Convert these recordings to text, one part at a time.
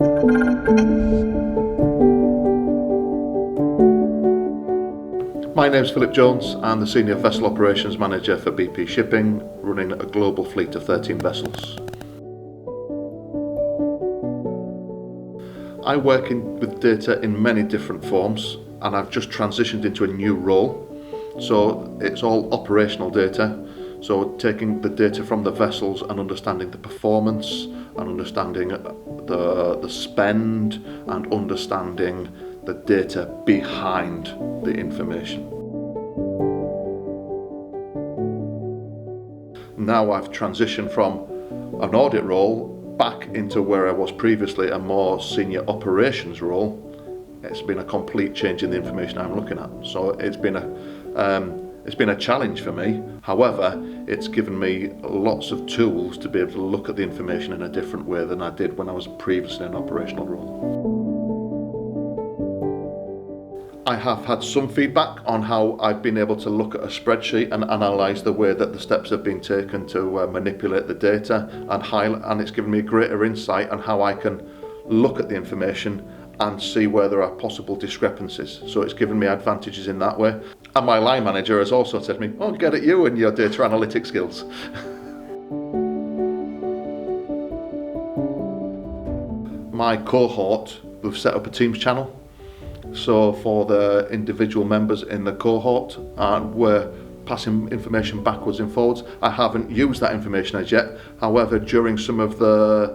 My name's Philip Jones. I'm the Senior Vessel Operations Manager for BP Shipping, running a global fleet of 13 vessels. I work with data in many different forms, and I've just transitioned into a new role. So it's all operational data, so taking the data from the vessels and understanding the performance and understanding the spend and understanding the data behind the information. Now I've transitioned from an audit role back into where I was previously, a more senior operations role. It's been a complete change in the information I'm looking at. So it's been a challenge for me. However, it's given me lots of tools to be able to look at the information in a different way than I did when I was previously in an operational role. I have had some feedback on how I've been able to look at a spreadsheet and analyse the way that the steps have been taken to manipulate the data and it's given me a greater insight on how I can look at the information and see where there are possible discrepancies. So it's given me advantages in that way. And my line manager has also said to me, "Oh, get at you and your data analytics skills." My cohort, we've set up a Teams channel. So for the individual members in the cohort, we're passing information backwards and forwards. I haven't used that information as yet. However, during some of the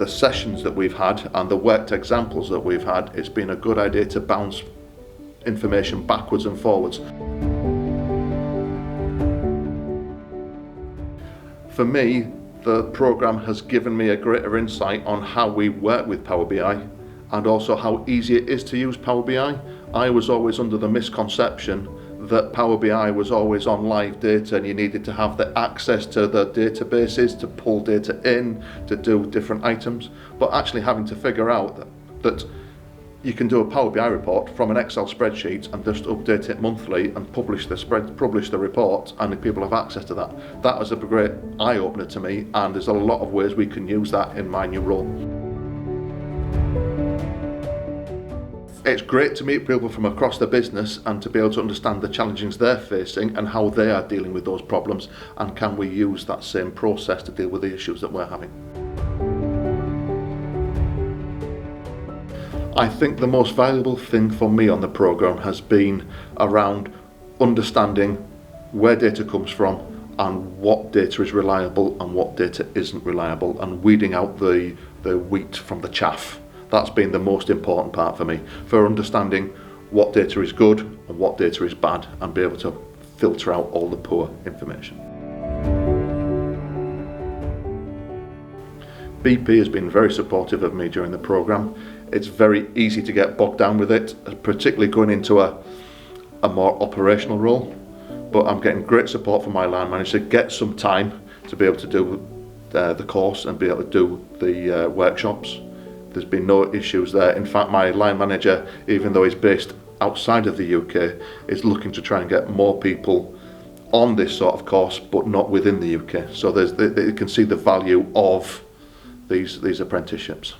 sessions that we've had and the worked examples that we've had, it's been a good idea to bounce information backwards and forwards. For me, the program has given me a greater insight on how we work with Power BI and also how easy it is to use Power BI. I was always under the misconception that Power BI was always on live data and you needed to have the access to the databases to pull data in, to do different items, but actually having to figure out that you can do a Power BI report from an Excel spreadsheet and just update it monthly and publish the report, and people have access to that. That was a great eye-opener to me, and there's a lot of ways we can use that in my new role. It's great to meet people from across the business and to be able to understand the challenges they're facing and how they are dealing with those problems, and can we use that same process to deal with the issues that we're having. I think the most valuable thing for me on the programme has been around understanding where data comes from and what data is reliable and what data isn't reliable, and weeding out the wheat from the chaff. That's been the most important part for me, for understanding what data is good and what data is bad, and be able to filter out all the poor information. BP has been very supportive of me during the programme. It's very easy to get bogged down with it, particularly going into a more operational role, but I'm getting great support from my line manager to get some time to be able to do the course and be able to do the workshops. There's been no issues there. In fact, my line manager, even though he's based outside of the UK, is looking to try and get more people on this sort of course, but not within the UK. So they can see the value of these apprenticeships.